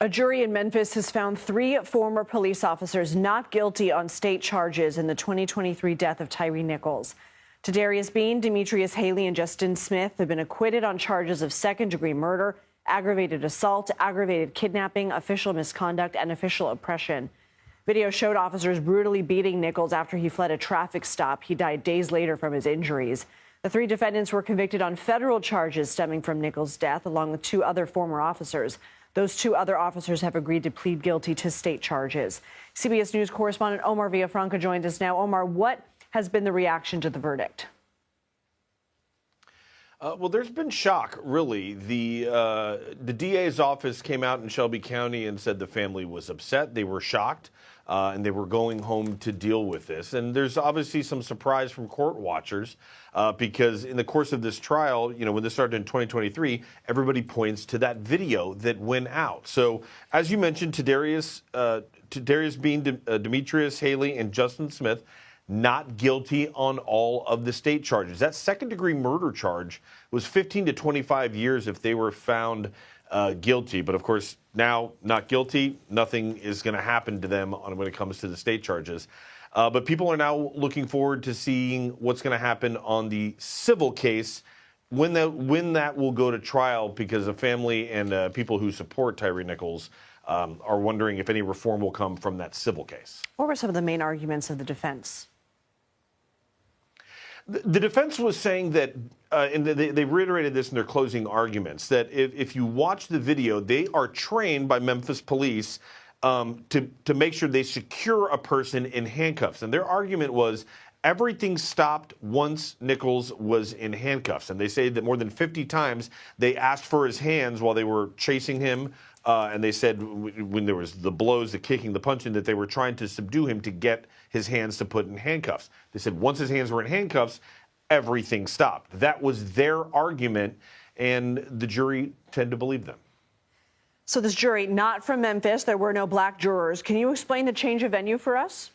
A jury in Memphis has found 3 former police officers not guilty on state charges in the 2023 death of Tyree Nichols. Tadarius Bean, Demetrius Haley, and Justin Smith have been acquitted on charges of second-degree murder, aggravated assault, aggravated kidnapping, official misconduct, and official oppression. Video showed officers brutally beating Nichols after he fled a traffic stop. He died days later from his injuries. The 3 defendants were convicted on federal charges stemming from Nichols' death, along with 2 other former officers. Those 2 other officers have agreed to plead guilty to state charges. CBS News correspondent Omar Villafranca joins us now. Omar, what has been the reaction to the verdict? Well, there's been shock, really. The DA's office came out in Shelby County and said the family was upset. They were shocked, and they were going home to deal with this. And there's obviously some surprise from court watchers because in the course of this trial, you know, when this started in 2023, everybody points to that video that went out. So, as you mentioned, Tadarius Bean, Demetrius Haley, and Justin Smith not guilty on all of the state charges. That second-degree murder charge was 15 to 25 years if they were found guilty. But, of course, now not guilty, nothing is going to happen to them when it comes to the state charges. But people are now looking forward to seeing what's going to happen on the civil case when that will go to trial, because the family and people who support Tyree Nichols are wondering if any reform will come from that civil case. What were some of the main arguments of the defense? The defense was saying that, and they reiterated this in their closing arguments, that if you watch the video, they are trained by Memphis police to make sure they secure a person in handcuffs. And their argument was everything stopped once Nichols was in handcuffs. And they say that more than 50 times they asked for his hands while they were chasing him. And they said when there was the blows, the kicking, the punching, that they were trying to subdue him to get his hands to put in handcuffs. They said once his hands were in handcuffs, everything stopped. That was their argument, and the jury tend to believe them. So this jury, not from Memphis, there were no black jurors. Can you explain the change of venue for us?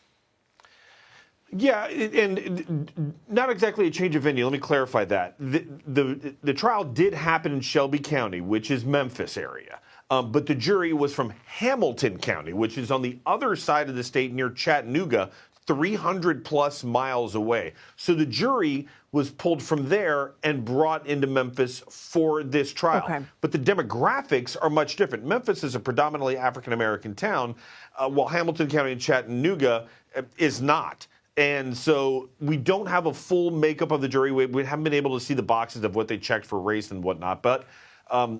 Yeah, and not exactly a change of venue. Let me clarify that. The trial did happen in Shelby County, which is Memphis area. But the jury was from Hamilton County, which is on the other side of the state near Chattanooga, 300 plus miles away. So the jury was pulled from there and brought into Memphis for this trial. Okay. But the demographics are much different. Memphis is a predominantly African-American town, while Hamilton County and Chattanooga is not. And so we don't have a full makeup of the jury. We haven't been able to see the boxes of what they checked for race and whatnot. But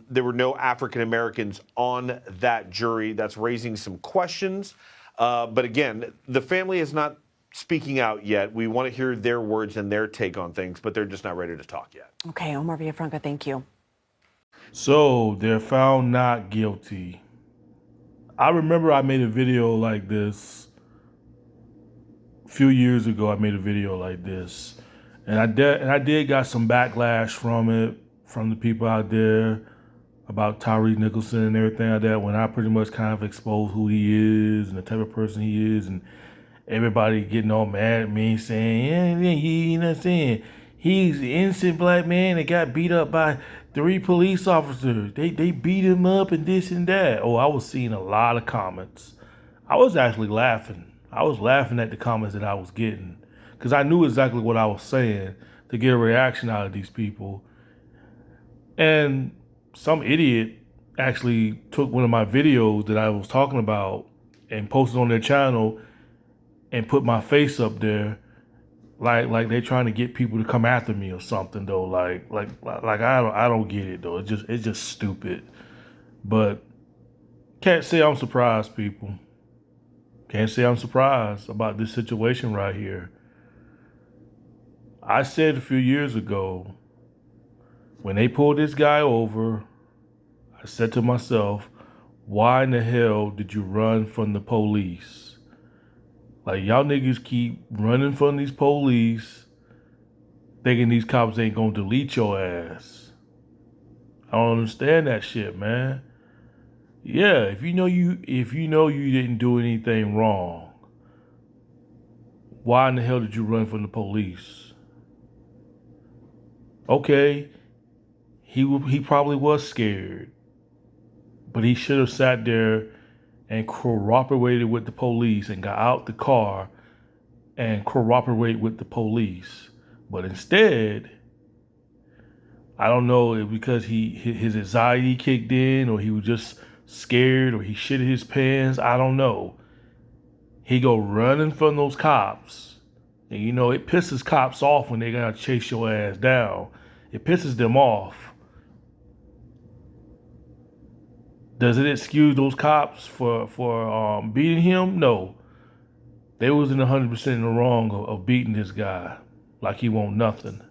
there were no African Americans on that jury. That's raising some questions. But again, the family is not speaking out yet. We want to hear their words and their take on things, but they're just not ready to talk yet. Okay, Omar Villafranca, thank you. So they're found not guilty. I remember I made a video like this a few years ago. I made a video like this, and I did got some backlash from it, from the people out there about Tyree Nicholson and everything like that, when I pretty much kind of exposed who he is and the type of person he is, and everybody getting all mad at me saying, yeah, you know what I'm saying? He's an innocent black man that got beat up by 3 police officers. They beat him up and this and that. Oh, I was seeing a lot of comments. I was actually laughing. I was laughing at the comments that I was getting because I knew exactly what I was saying to get a reaction out of these people. And some idiot actually took one of my videos that I was talking about and posted on their channel and put my face up there, like they're trying to get people to come after me or something though. Like I don't get it though. It's just stupid. But can't say I'm surprised, people. Can't say I'm surprised about this situation right here. I said a few years ago, when they pulled this guy over, I said to myself, why in the hell did you run from the police? Like, y'all niggas keep running from these police, thinking these cops ain't gonna delete your ass. I don't understand that shit, man. Yeah, if you know you didn't do anything wrong, why in the hell did you run from the police? Okay, he probably was scared, But he should have sat there and cooperated with the police and got out the car and cooperate with the police. But instead, I don't know if because his anxiety kicked in, or he was just scared, or he shit his pants. I don't know. He go running from those cops. And you know, it pisses cops off when they gotta chase your ass down. It pisses them off. Does it excuse those cops for beating him? No. They wasn't 100% in the wrong of beating this guy like he won't nothing.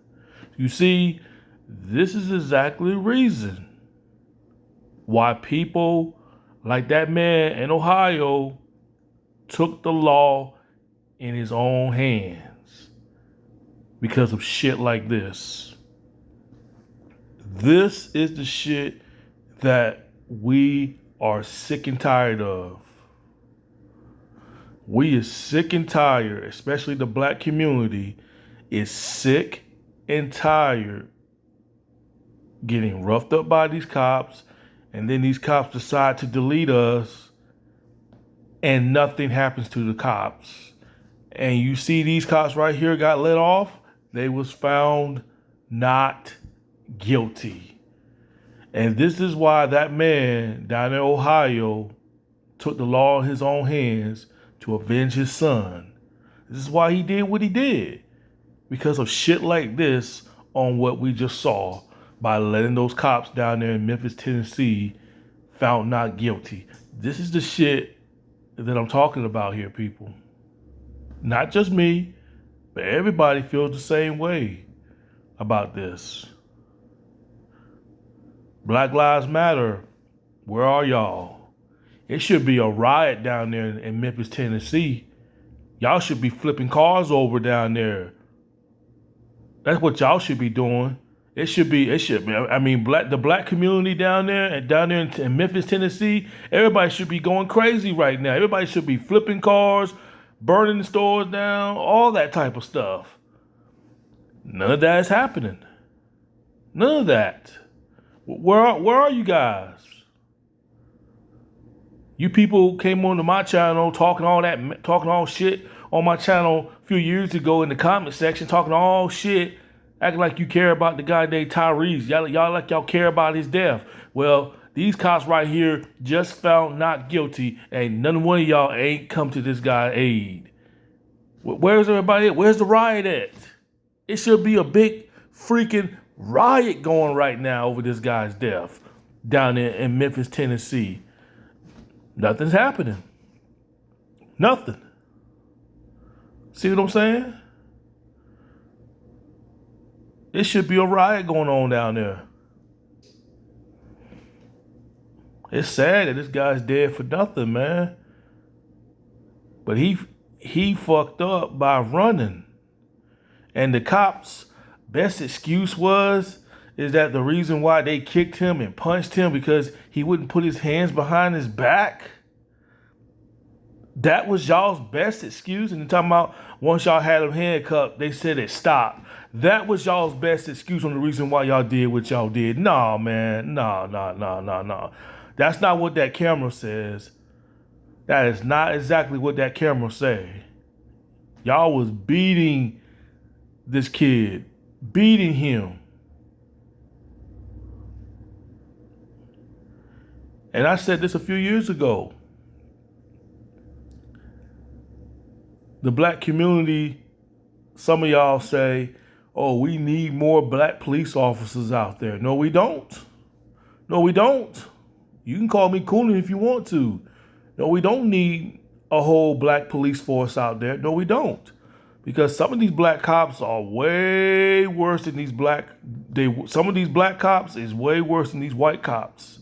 You see, this is exactly the reason why people like that man in Ohio took the law in his own hands because of shit like this. This is the shit that we are sick and tired of. We is sick and tired, especially the black community is sick and tired getting roughed up by these cops, and then these cops decide to delete us and nothing happens to the cops. And you see these cops right here got let off. They was found not guilty. And this is why that man down in Ohio took the law in his own hands to avenge his son. This is why he did what he did. Because of shit like this on what we just saw by letting those cops down there in Memphis, Tennessee, found not guilty. This is the shit that I'm talking about here, people. Not just me, but everybody feels the same way about this. Black Lives Matter, where are y'all? It should be a riot down there in Memphis, Tennessee. Y'all should be flipping cars over down there. That's what y'all should be doing. It should be. I mean, the black community down there in Memphis, Tennessee, everybody should be going crazy right now. Everybody should be flipping cars, burning the stores down, all that type of stuff. None of that is happening. None of that. Where are you guys? You people came onto my channel talking all shit on my channel a few years ago in the comment section, talking all shit, acting like you care about the guy named Tyrese. Y'all like y'all care about his death. Well, these cops right here just found not guilty, and none one of y'all ain't come to this guy's aid. Where's everybody at? Where's the riot at? It should be a big freaking riot going right now over this guy's death down there in Memphis, Tennessee. Nothing's happening. Nothing. See what I'm saying? It should be a riot going on down there. It's sad that this guy's dead for nothing, man. But he fucked up by running. And the cops' best excuse is that the reason why they kicked him and punched him because he wouldn't put his hands behind his back. That was y'all's best excuse. And you're talking about once y'all had him handcuffed, they said it stopped. That was y'all's best excuse on the reason why y'all did what y'all did. Nah, man. No. That's not what that camera says. That is not exactly what that camera say. Y'all was beating this kid. Beating him. And I said this a few years ago. The black community, some of y'all say, oh, we need more black police officers out there. No, we don't. No, we don't. You can call me Coonan if you want to. No, we don't need a whole black police force out there. No, we don't. Because some of these black cops are way worse than some of these black cops is way worse than these white cops.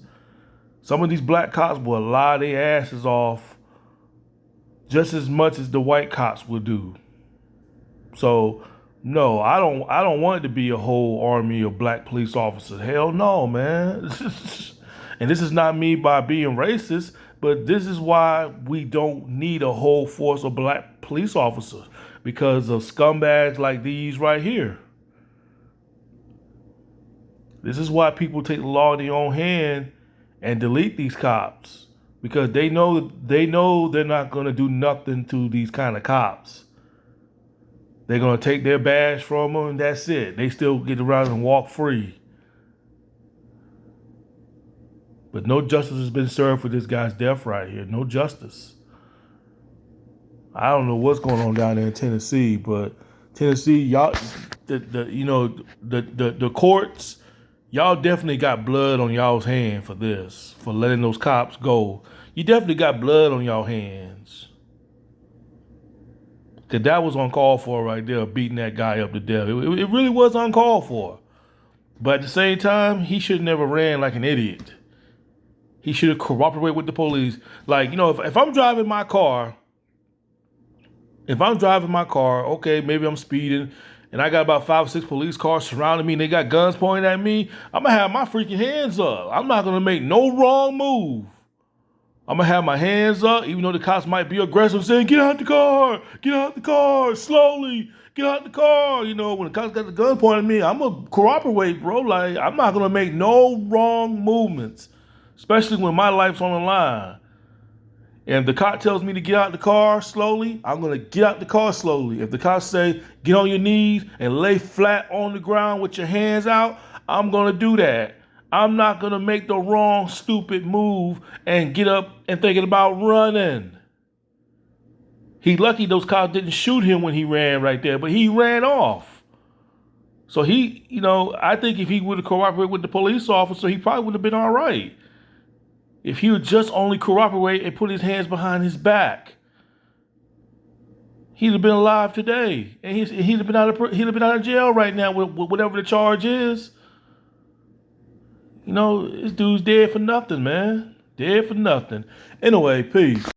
Some of these black cops will lie their asses off just as much as the white cops will do. So, no, I don't want it to be a whole army of black police officers. Hell no, man. And this is not me by being racist, but this is why we don't need a whole force of black police officers, because of scumbags like these right here. This is why people take the law in their own hand and delete these cops because they know they're not going to do nothing to these kind of cops. They're going to take their badge from them and that's it. They still get around and walk free. But no justice has been served for this guy's death right here. No justice. I don't know what's going on down there in Tennessee, but Tennessee, y'all, the courts, y'all definitely got blood on y'all's hand for this, for letting those cops go. You definitely got blood on y'all hands. Because that was uncalled for right there, beating that guy up to death. It really was uncalled for. But at the same time, he should have never ran like an idiot. He should have cooperated with the police. Like, if I'm driving my car, okay, maybe I'm speeding, and I got about 5 or 6 police cars surrounding me, and they got guns pointing at me, I'm going to have my freaking hands up. I'm not going to make no wrong move. I'm going to have my hands up, even though the cops might be aggressive, saying, get out the car, slowly, get out the car. When the cops got the gun pointing at me, I'm going to cooperate, bro. Like, I'm not going to make no wrong movements, especially when my life's on the line. And if the cop tells me to get out the car slowly, I'm going to get out the car slowly. If the cops say, get on your knees and lay flat on the ground with your hands out, I'm going to do that. I'm not going to make the wrong, stupid move and get up and thinking about running. He lucky those cops didn't shoot him when he ran right there, but he ran off. So I think if he would have cooperated with the police officer, he probably would have been all right. If he would just only cooperate and put his hands behind his back, he'd have been alive today, and he'd have been out of jail right now with whatever the charge is. This dude's dead for nothing, man. Dead for nothing. Anyway, peace.